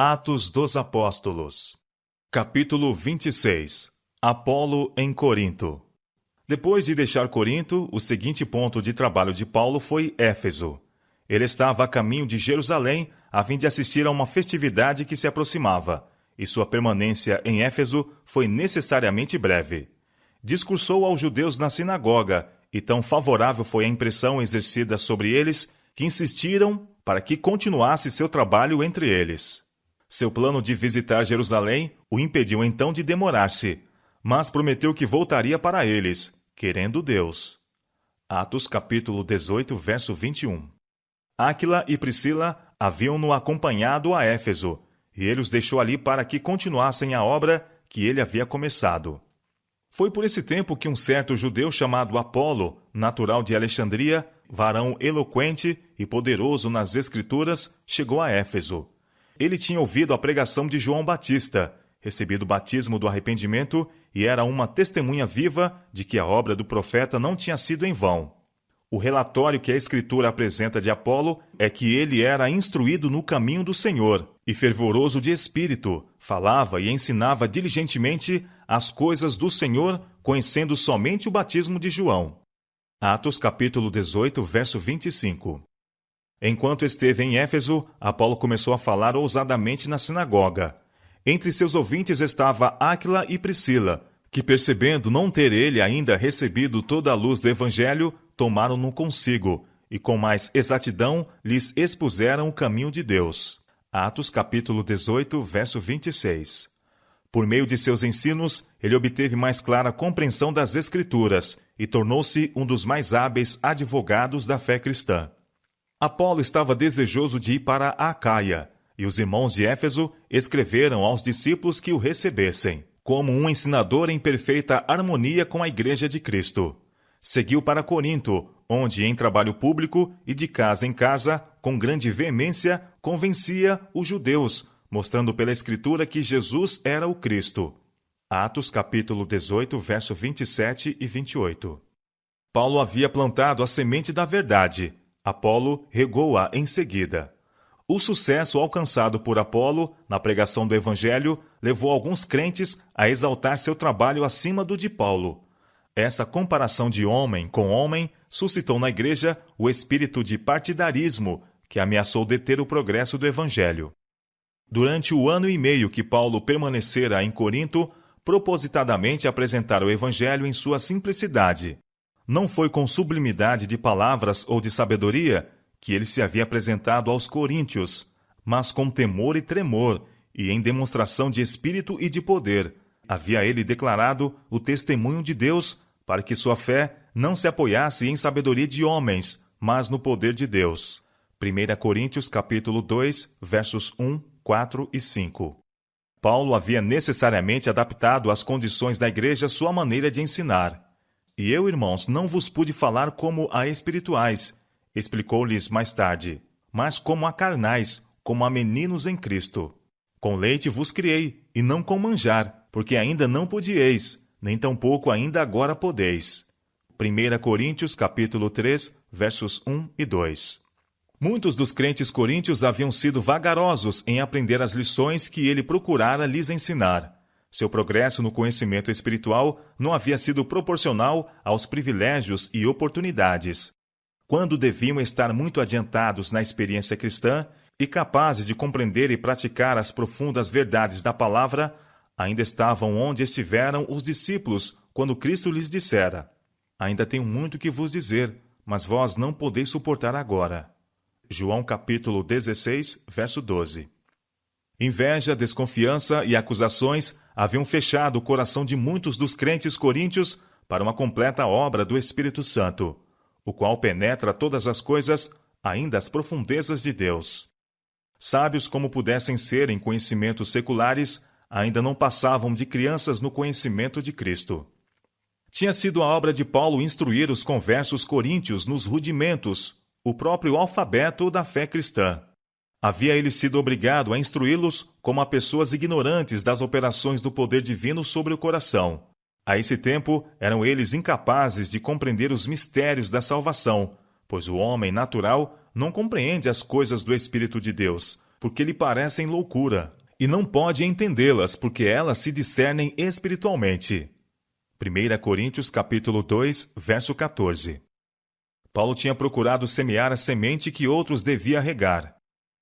Atos dos Apóstolos. Capítulo 26. Apolo em Corinto. Depois de deixar Corinto, o seguinte ponto de trabalho de Paulo foi Éfeso. Ele estava a caminho de Jerusalém a fim de assistir a uma festividade que se aproximava, e sua permanência em Éfeso foi necessariamente breve. Discursou aos judeus na sinagoga, e tão favorável foi a impressão exercida sobre eles que insistiram para que continuasse seu trabalho entre eles. Seu plano de visitar Jerusalém o impediu então de demorar-se, mas prometeu que voltaria para eles, querendo Deus. Atos capítulo 18, verso 21. Áquila e Priscila haviam-no acompanhado a Éfeso, e ele os deixou ali para que continuassem a obra que ele havia começado. Foi por esse tempo que um certo judeu chamado Apolo, natural de Alexandria, varão eloquente e poderoso nas Escrituras, chegou a Éfeso. Ele tinha ouvido a pregação de João Batista, recebido o batismo do arrependimento e era uma testemunha viva de que a obra do profeta não tinha sido em vão. O relatório que a Escritura apresenta de Apolo é que ele era instruído no caminho do Senhor e fervoroso de espírito, falava e ensinava diligentemente as coisas do Senhor, conhecendo somente o batismo de João. Atos capítulo 18, verso 25. Enquanto esteve em Éfeso, Apolo começou a falar ousadamente na sinagoga. Entre seus ouvintes estava Áquila e Priscila, que, percebendo não ter ele ainda recebido toda a luz do Evangelho, tomaram-no consigo, e com mais exatidão lhes expuseram o caminho de Deus. Atos capítulo 18, verso 26. Por meio de seus ensinos, ele obteve mais clara compreensão das Escrituras e tornou-se um dos mais hábeis advogados da fé cristã. Apolo estava desejoso de ir para a Acaia, e os irmãos de Éfeso escreveram aos discípulos que o recebessem, como um ensinador em perfeita harmonia com a Igreja de Cristo. Seguiu para Corinto, onde, em trabalho público e de casa em casa, com grande veemência, convencia os judeus, mostrando pela Escritura que Jesus era o Cristo. Atos capítulo 18, verso 27 e 28. Paulo havia plantado a semente da verdade. Apolo regou-a em seguida. O sucesso alcançado por Apolo na pregação do Evangelho levou alguns crentes a exaltar seu trabalho acima do de Paulo. Essa comparação de homem com homem suscitou na igreja o espírito de partidarismo que ameaçou deter o progresso do Evangelho. Durante o ano e meio que Paulo permanecera em Corinto, propositadamente apresentara o Evangelho em sua simplicidade. Não foi com sublimidade de palavras ou de sabedoria que ele se havia apresentado aos coríntios, mas com temor e tremor, e em demonstração de espírito e de poder, havia ele declarado o testemunho de Deus para que sua fé não se apoiasse em sabedoria de homens, mas no poder de Deus. 1 Coríntios capítulo 2, versos 1, 4 e 5. Paulo havia necessariamente adaptado às condições da igreja sua maneira de ensinar. E eu, irmãos, não vos pude falar como a espirituais, explicou-lhes mais tarde, mas como a carnais, como a meninos em Cristo. Com leite vos criei, e não com manjar, porque ainda não podieis, nem tampouco ainda agora podeis. 1 Coríntios capítulo 3, versos 1 e 2. Muitos dos crentes coríntios haviam sido vagarosos em aprender as lições que ele procurara lhes ensinar. Seu progresso no conhecimento espiritual não havia sido proporcional aos privilégios e oportunidades. Quando deviam estar muito adiantados na experiência cristã e capazes de compreender e praticar as profundas verdades da palavra, ainda estavam onde estiveram os discípulos quando Cristo lhes dissera: ainda tenho muito que vos dizer, mas vós não podeis suportar agora. João capítulo 16, verso 12. Inveja, desconfiança e acusações haviam fechado o coração de muitos dos crentes coríntios para uma completa obra do Espírito Santo, o qual penetra todas as coisas, ainda as profundezas de Deus. Sábios como pudessem ser em conhecimentos seculares, ainda não passavam de crianças no conhecimento de Cristo. Tinha sido a obra de Paulo instruir os conversos coríntios nos rudimentos, o próprio alfabeto da fé cristã. Havia ele sido obrigado a instruí-los como a pessoas ignorantes das operações do poder divino sobre o coração. A esse tempo, eram eles incapazes de compreender os mistérios da salvação, pois o homem natural não compreende as coisas do Espírito de Deus, porque lhe parecem loucura, e não pode entendê-las, porque elas se discernem espiritualmente. 1 Coríntios capítulo 2, verso 14. Paulo tinha procurado semear a semente que outros deviam regar.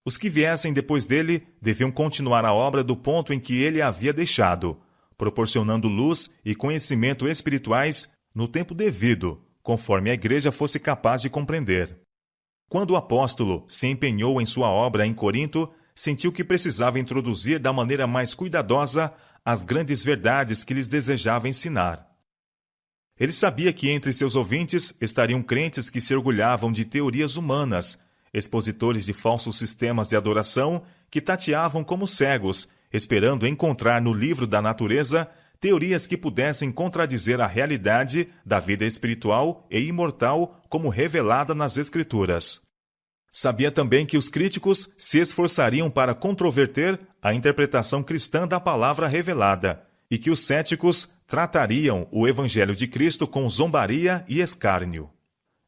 Os que viessem depois dele deviam continuar a obra do ponto em que ele a havia deixado, proporcionando luz e conhecimento espirituais no tempo devido, conforme a igreja fosse capaz de compreender. Quando o apóstolo se empenhou em sua obra em Corinto, sentiu que precisava introduzir da maneira mais cuidadosa as grandes verdades que lhes desejava ensinar. Ele sabia que entre seus ouvintes estariam crentes que se orgulhavam de teorias humanas, expositores de falsos sistemas de adoração que tateavam como cegos, esperando encontrar no livro da natureza teorias que pudessem contradizer a realidade da vida espiritual e imortal como revelada nas Escrituras. Sabia também que os críticos se esforçariam para controverter a interpretação cristã da palavra revelada, e que os céticos tratariam o Evangelho de Cristo com zombaria e escárnio.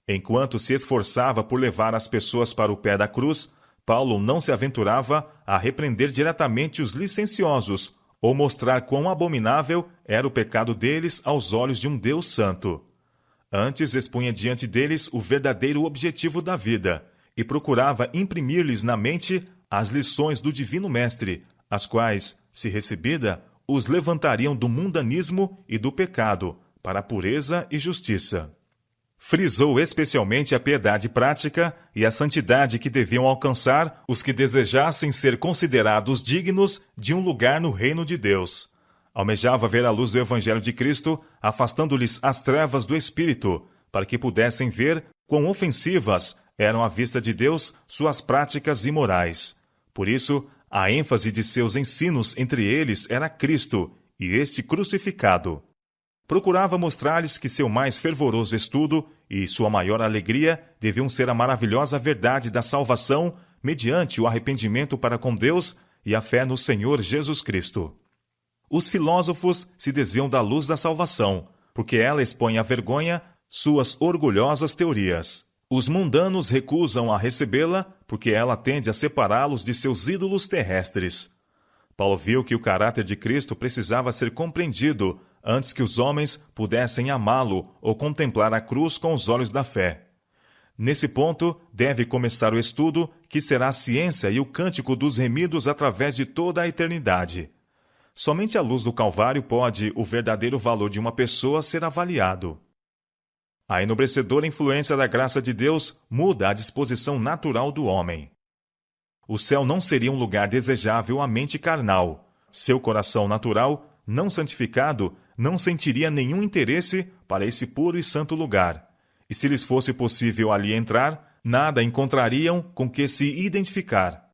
Enquanto se esforçava por levar as pessoas para o pé da cruz, Paulo não se aventurava a repreender diretamente os licenciosos ou mostrar quão abominável era o pecado deles aos olhos de um Deus santo. Antes expunha diante deles o verdadeiro objetivo da vida e procurava imprimir-lhes na mente as lições do Divino Mestre, as quais, se recebida, os levantariam do mundanismo e do pecado para a pureza e justiça. Frisou especialmente a piedade prática e a santidade que deviam alcançar os que desejassem ser considerados dignos de um lugar no reino de Deus. Almejava ver a luz do Evangelho de Cristo, afastando-lhes as trevas do Espírito, para que pudessem ver quão ofensivas eram à vista de Deus suas práticas imorais. Por isso, a ênfase de seus ensinos entre eles era Cristo e este crucificado. Procurava mostrar-lhes que seu mais fervoroso estudo e sua maior alegria deviam ser a maravilhosa verdade da salvação mediante o arrependimento para com Deus e a fé no Senhor Jesus Cristo. Os filósofos se desviam da luz da salvação, porque ela expõe à vergonha suas orgulhosas teorias. Os mundanos recusam a recebê-la, porque ela tende a separá-los de seus ídolos terrestres. Paulo viu que o caráter de Cristo precisava ser compreendido antes que os homens pudessem amá-lo ou contemplar a cruz com os olhos da fé. Nesse ponto, deve começar o estudo, que será a ciência e o cântico dos remidos através de toda a eternidade. Somente à luz do Calvário pode o verdadeiro valor de uma pessoa ser avaliado. A enobrecedora influência da graça de Deus muda a disposição natural do homem. O céu não seria um lugar desejável à mente carnal. Seu coração natural, não santificado, não sentiria nenhum interesse para esse puro e santo lugar. E se lhes fosse possível ali entrar, nada encontrariam com que se identificar.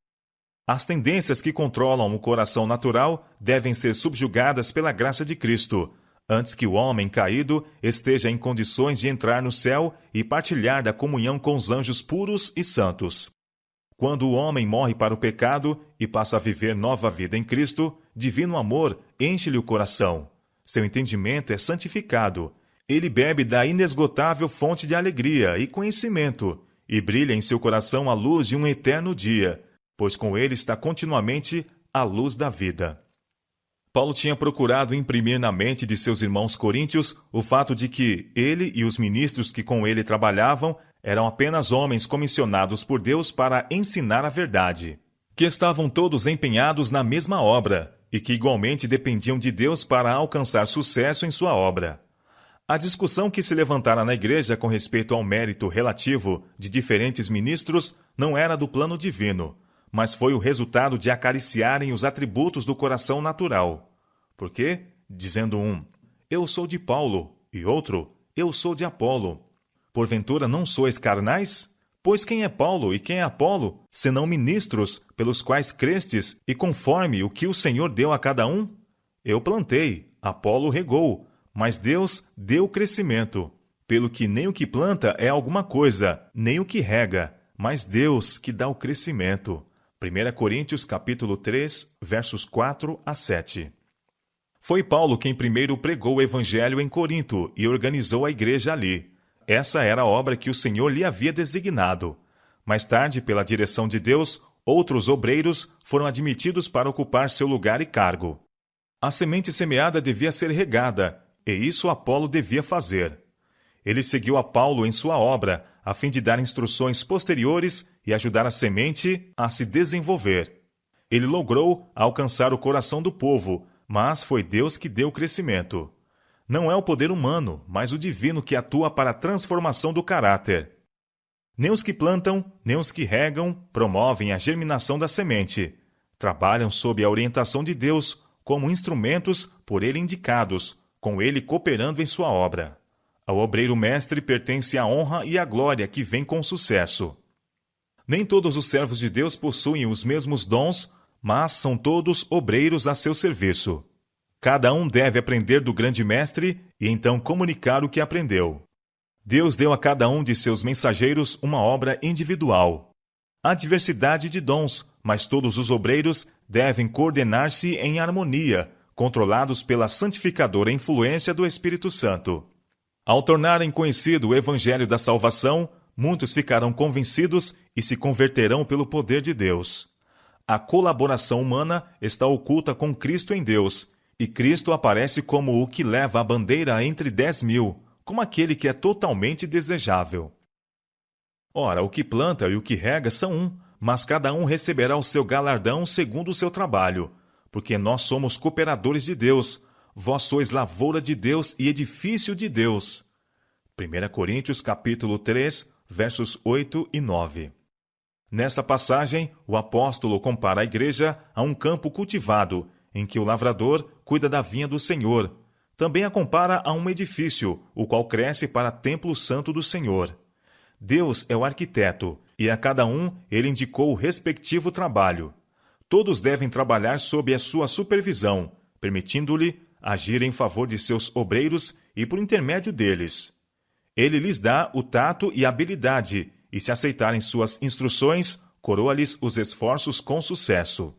As tendências que controlam o coração natural devem ser subjugadas pela graça de Cristo, antes que o homem caído esteja em condições de entrar no céu e partilhar da comunhão com os anjos puros e santos. Quando o homem morre para o pecado e passa a viver nova vida em Cristo, divino amor enche-lhe o coração. Seu entendimento é santificado. Ele bebe da inesgotável fonte de alegria e conhecimento, e brilha em seu coração a luz de um eterno dia, pois com ele está continuamente a luz da vida. Paulo tinha procurado imprimir na mente de seus irmãos coríntios o fato de que ele e os ministros que com ele trabalhavam eram apenas homens comissionados por Deus para ensinar a verdade, que estavam todos empenhados na mesma obra e que igualmente dependiam de Deus para alcançar sucesso em sua obra. A discussão que se levantara na igreja com respeito ao mérito relativo de diferentes ministros não era do plano divino, mas foi o resultado de acariciarem os atributos do coração natural. Porque, dizendo um, eu sou de Paulo, e outro, eu sou de Apolo. Porventura não sois carnais? Pois quem é Paulo e quem é Apolo, senão ministros pelos quais crestes e conforme o que o Senhor deu a cada um? Eu plantei, Apolo regou, mas Deus deu o crescimento. Pelo que nem o que planta é alguma coisa, nem o que rega, mas Deus que dá o crescimento. 1 Coríntios capítulo 3, versos 4 a 7. Foi Paulo quem primeiro pregou o evangelho em Corinto e organizou a igreja ali. Essa era a obra que o Senhor lhe havia designado. Mais tarde, pela direção de Deus, Outros obreiros foram admitidos para ocupar seu lugar e cargo. A semente semeada devia ser regada, e isso Apolo devia fazer. Ele seguiu a Paulo em sua obra, a fim de dar instruções posteriores e ajudar a semente a se desenvolver. Ele logrou alcançar o coração do povo, mas foi Deus que deu o crescimento. Não é o poder humano, mas o divino que atua para a transformação do caráter. Nem os que plantam, nem os que regam promovem a germinação da semente. Trabalham sob a orientação de Deus, como instrumentos por ele indicados, com ele cooperando em sua obra. Ao obreiro mestre pertence a honra e a glória que vem com o sucesso. Nem todos os servos de Deus possuem os mesmos dons, mas são todos obreiros a seu serviço. Cada um deve aprender do grande mestre e então comunicar o que aprendeu. Deus deu a cada um de seus mensageiros uma obra individual. Há diversidade de dons, mas todos os obreiros devem coordenar-se em harmonia, controlados pela santificadora influência do Espírito Santo. Ao tornarem conhecido o Evangelho da salvação, muitos ficarão convencidos e se converterão pelo poder de Deus. A colaboração humana está oculta com Cristo em Deus, e Cristo aparece como o que leva a bandeira entre 10.000, como aquele que é totalmente desejável. Ora, o que planta e o que rega são um, mas cada um receberá o seu galardão segundo o seu trabalho, porque nós somos cooperadores de Deus, vós sois lavoura de Deus e edifício de Deus. 1 Coríntios capítulo 3, versos 8 e 9. Nesta passagem, o apóstolo compara a igreja a um campo cultivado, em que o lavrador cuida da vinha do Senhor. Também a compara a um edifício, o qual cresce para templo santo do Senhor. Deus é o arquiteto, e a cada um ele indicou o respectivo trabalho. Todos devem trabalhar sob a sua supervisão, permitindo-lhe agir em favor de seus obreiros e por intermédio deles. Ele lhes dá o tato e a habilidade, e se aceitarem suas instruções, coroa-lhes os esforços com sucesso.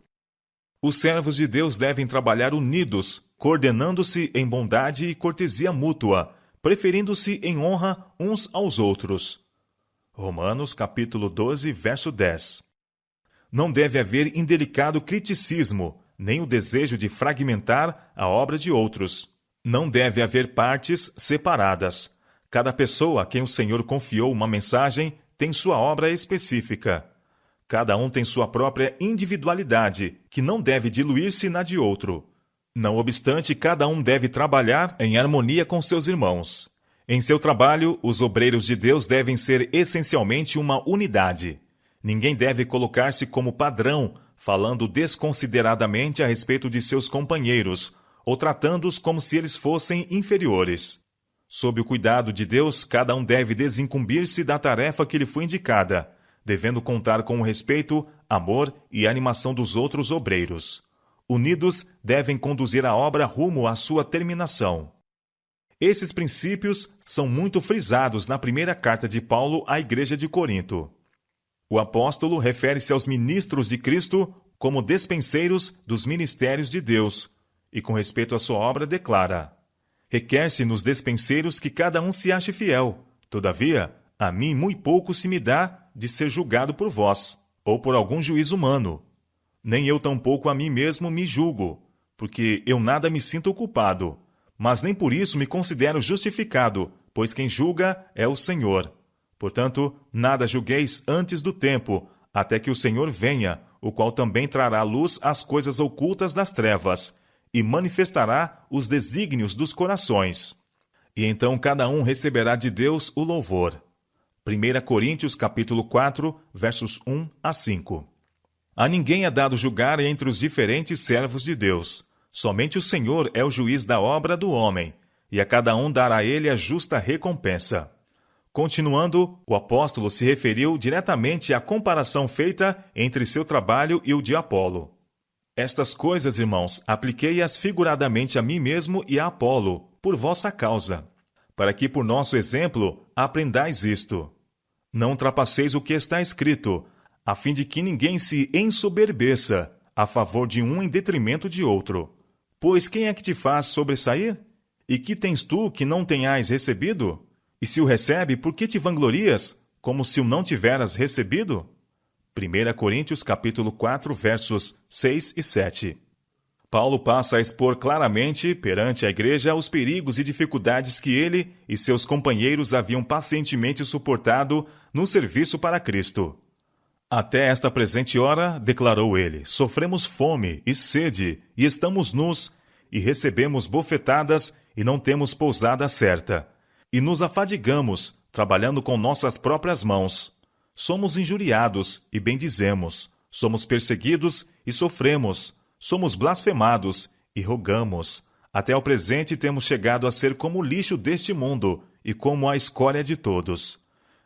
Os servos de Deus devem trabalhar unidos, coordenando-se em bondade e cortesia mútua, preferindo-se em honra uns aos outros. Romanos capítulo 12, verso 10. Não deve haver indelicado criticismo, nem o desejo de fragmentar a obra de outros. Não deve haver partes separadas. Cada pessoa a quem o Senhor confiou uma mensagem tem sua obra específica. Cada um tem sua própria individualidade, que não deve diluir-se na de outro. Não obstante, cada um deve trabalhar em harmonia com seus irmãos. Em seu trabalho, os obreiros de Deus devem ser essencialmente uma unidade. Ninguém deve colocar-se como padrão, falando desconsideradamente a respeito de seus companheiros, ou tratando-os como se eles fossem inferiores. Sob o cuidado de Deus, cada um deve desincumbir-se da tarefa que lhe foi indicada, devendo contar com o respeito, amor e animação dos outros obreiros. Unidos, devem conduzir a obra rumo à sua terminação. Esses princípios são muito frisados na primeira carta de Paulo à igreja de Corinto. O apóstolo refere-se aos ministros de Cristo como despenseiros dos ministérios de Deus, e com respeito à sua obra declara: requer-se nos despenseiros que cada um se ache fiel. Todavia, a mim muito pouco se me dá de ser julgado por vós, ou por algum juiz humano. Nem eu tampouco a mim mesmo me julgo, porque eu nada me sinto culpado, mas nem por isso me considero justificado, pois quem julga é o Senhor. Portanto, nada julgueis antes do tempo, até que o Senhor venha, o qual também trará à luz as coisas ocultas das trevas, e manifestará os desígnios dos corações. E então cada um receberá de Deus o louvor. 1 Coríntios capítulo 4, versos 1 a 5. A ninguém é dado julgar entre os diferentes servos de Deus. Somente o Senhor é o juiz da obra do homem, e a cada um dará a ele a justa recompensa. Continuando, o apóstolo se referiu diretamente à comparação feita entre seu trabalho e o de Apolo. Estas coisas, irmãos, apliquei-as figuradamente a mim mesmo e a Apolo, por vossa causa, para que por nosso exemplo aprendais isto. Não ultrapasseis o que está escrito, a fim de que ninguém se ensoberbeça a favor de um em detrimento de outro. Pois quem é que te faz sobressair? E que tens tu que não tenhais recebido? E se o recebe, por que te vanglorias, como se o não tiveras recebido? 1 Coríntios capítulo 4, versos 6 e 7. Paulo passa a expor claramente, perante a igreja, os perigos e dificuldades que ele e seus companheiros haviam pacientemente suportado no serviço para Cristo. Até esta presente hora, declarou ele, sofremos fome e sede, e estamos nus, e recebemos bofetadas, e não temos pousada certa. E nos afadigamos, trabalhando com nossas próprias mãos. Somos injuriados, e bendizemos. Somos perseguidos, e sofremos. Somos blasfemados, e rogamos. Até ao presente temos chegado a ser como o lixo deste mundo, e como a escória de todos.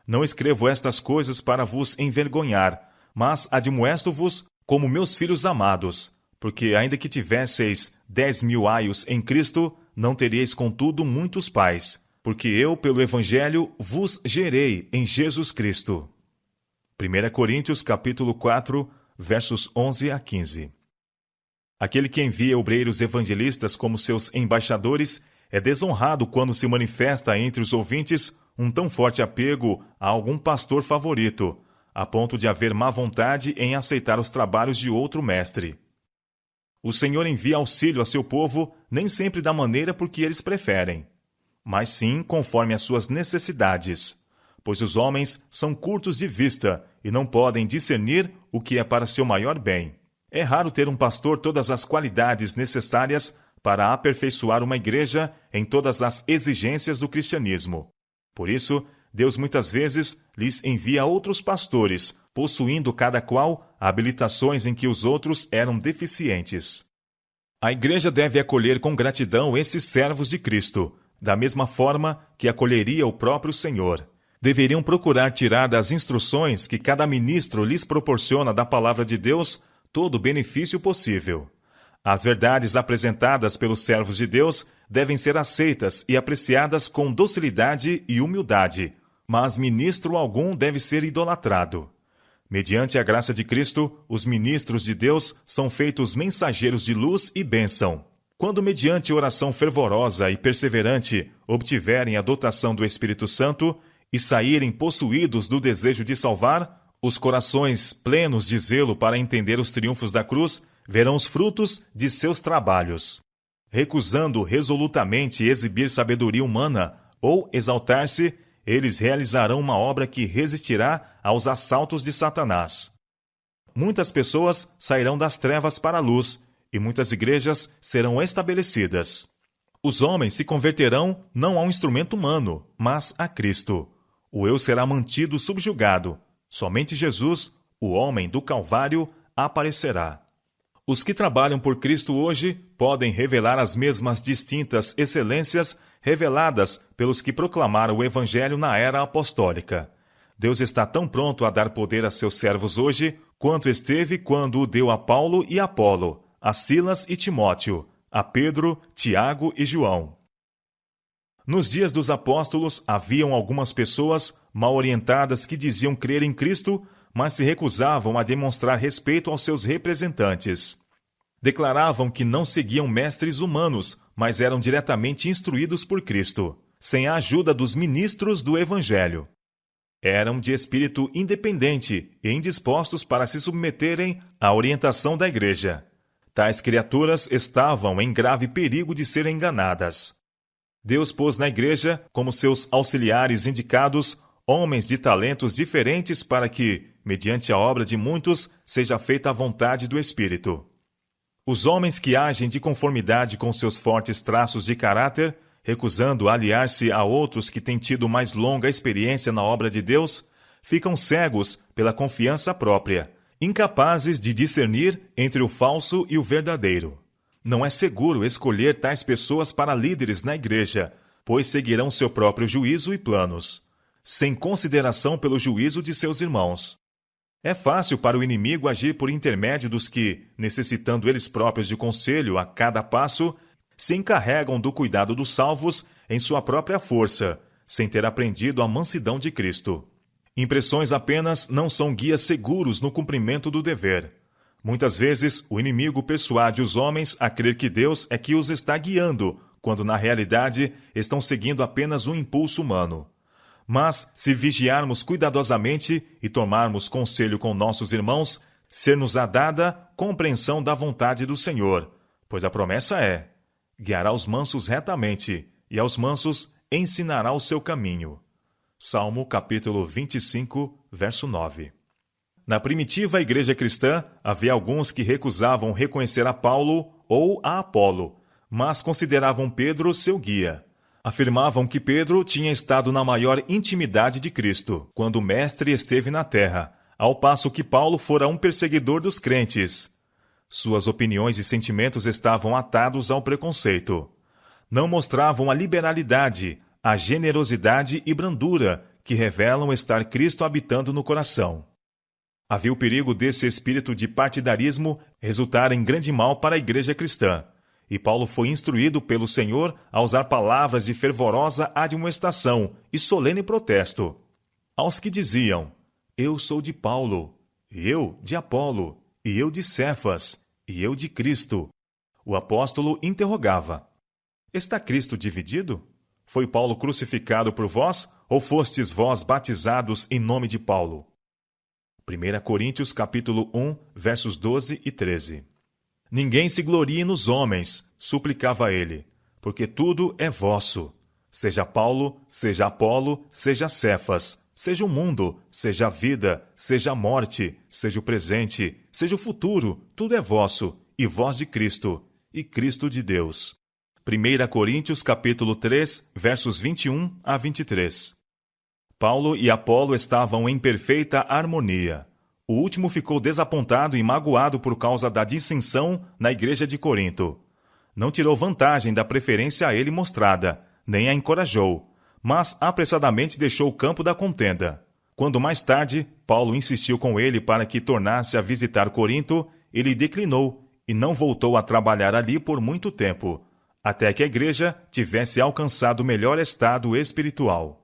Não escrevo estas coisas para vos envergonhar, mas admoesto-vos como meus filhos amados, porque ainda que tivesseis 10.000 aios em Cristo, não teríeis contudo muitos pais, porque eu, pelo Evangelho, vos gerei em Jesus Cristo. 1 Coríntios capítulo 4, versos 11 a 15. Aquele que envia obreiros evangelistas como seus embaixadores é desonrado quando se manifesta entre os ouvintes um tão forte apego a algum pastor favorito, a ponto de haver má vontade em aceitar os trabalhos de outro mestre. O Senhor envia auxílio a seu povo nem sempre da maneira por que eles preferem, mas sim conforme as suas necessidades, pois os homens são curtos de vista e não podem discernir o que é para seu maior bem. É raro ter um pastor todas as qualidades necessárias para aperfeiçoar uma igreja em todas as exigências do cristianismo. Por isso, Deus muitas vezes lhes envia outros pastores, possuindo cada qual habilitações em que os outros eram deficientes. A igreja deve acolher com gratidão esses servos de Cristo, da mesma forma que acolheria o próprio Senhor. Deveriam procurar tirar das instruções que cada ministro lhes proporciona da palavra de Deus todo o benefício possível. As verdades apresentadas pelos servos de Deus devem ser aceitas e apreciadas com docilidade e humildade, mas ministro algum deve ser idolatrado. Mediante a graça de Cristo, os ministros de Deus são feitos mensageiros de luz e bênção. Quando, mediante oração fervorosa e perseverante, obtiverem a dotação do Espírito Santo e saírem possuídos do desejo de salvar, os corações plenos de zelo para entender os triunfos da cruz verão os frutos de seus trabalhos. Recusando resolutamente exibir sabedoria humana ou exaltar-se, eles realizarão uma obra que resistirá aos assaltos de Satanás. Muitas pessoas sairão das trevas para a luz, e muitas igrejas serão estabelecidas. Os homens se converterão não a um instrumento humano, mas a Cristo. O eu será mantido subjugado. Somente Jesus, o homem do Calvário, aparecerá. Os que trabalham por Cristo hoje podem revelar as mesmas distintas excelências reveladas pelos que proclamaram o Evangelho na era apostólica. Deus está tão pronto a dar poder a seus servos hoje, quanto esteve quando o deu a Paulo e Apolo, a Silas e Timóteo, a Pedro, Tiago e João. Nos dias dos apóstolos, haviam algumas pessoas mal orientadas que diziam crer em Cristo, mas se recusavam a demonstrar respeito aos seus representantes. Declaravam que não seguiam mestres humanos, mas eram diretamente instruídos por Cristo, sem a ajuda dos ministros do Evangelho. Eram de espírito independente e indispostos para se submeterem à orientação da igreja. Tais criaturas estavam em grave perigo de serem enganadas. Deus pôs na igreja, como seus auxiliares indicados, homens de talentos diferentes para que, mediante a obra de muitos, seja feita a vontade do Espírito. Os homens que agem de conformidade com seus fortes traços de caráter, recusando aliar-se a outros que têm tido mais longa experiência na obra de Deus, ficam cegos pela confiança própria, incapazes de discernir entre o falso e o verdadeiro. Não é seguro escolher tais pessoas para líderes na igreja, pois seguirão seu próprio juízo e planos, sem consideração pelo juízo de seus irmãos. É fácil para o inimigo agir por intermédio dos que, necessitando eles próprios de conselho a cada passo, se encarregam do cuidado dos salvos em sua própria força, sem ter aprendido a mansidão de Cristo. Impressões apenas não são guias seguros no cumprimento do dever. Muitas vezes, o inimigo persuade os homens a crer que Deus é que os está guiando, quando na realidade estão seguindo apenas um impulso humano. Mas, se vigiarmos cuidadosamente e tomarmos conselho com nossos irmãos, ser-nos-á dada compreensão da vontade do Senhor, pois a promessa é: guiará os mansos retamente, e aos mansos ensinará o seu caminho. Salmo capítulo 25, verso 9. Na primitiva igreja cristã, havia alguns que recusavam reconhecer a Paulo ou a Apolo, mas consideravam Pedro seu guia. Afirmavam que Pedro tinha estado na maior intimidade de Cristo, quando o Mestre esteve na terra, ao passo que Paulo fora um perseguidor dos crentes. Suas opiniões e sentimentos estavam atados ao preconceito. Não mostravam a liberalidade, a generosidade e brandura que revelam estar Cristo habitando no coração. Havia o perigo desse espírito de partidarismo resultar em grande mal para a igreja cristã, e Paulo foi instruído pelo Senhor a usar palavras de fervorosa admoestação e solene protesto. Aos que diziam: eu sou de Paulo, e eu de Apolo, e eu de Cefas, e eu de Cristo, o apóstolo interrogava: está Cristo dividido? Foi Paulo crucificado por vós, ou fostes vós batizados em nome de Paulo? 1 Coríntios capítulo 1, versos 12 e 13. Ninguém se glorie nos homens, suplicava ele, porque tudo é vosso. Seja Paulo, seja Apolo, seja Cefas, seja o mundo, seja a vida, seja a morte, seja o presente, seja o futuro, tudo é vosso, e vós de Cristo, e Cristo de Deus. 1 Coríntios capítulo 3, versos 21 a 23. Paulo e Apolo estavam em perfeita harmonia. O último ficou desapontado e magoado por causa da dissensão na igreja de Corinto. Não tirou vantagem da preferência a ele mostrada, nem a encorajou, mas apressadamente deixou o campo da contenda. Quando mais tarde, Paulo insistiu com ele para que tornasse a visitar Corinto, ele declinou e não voltou a trabalhar ali por muito tempo, até que a igreja tivesse alcançado melhor estado espiritual.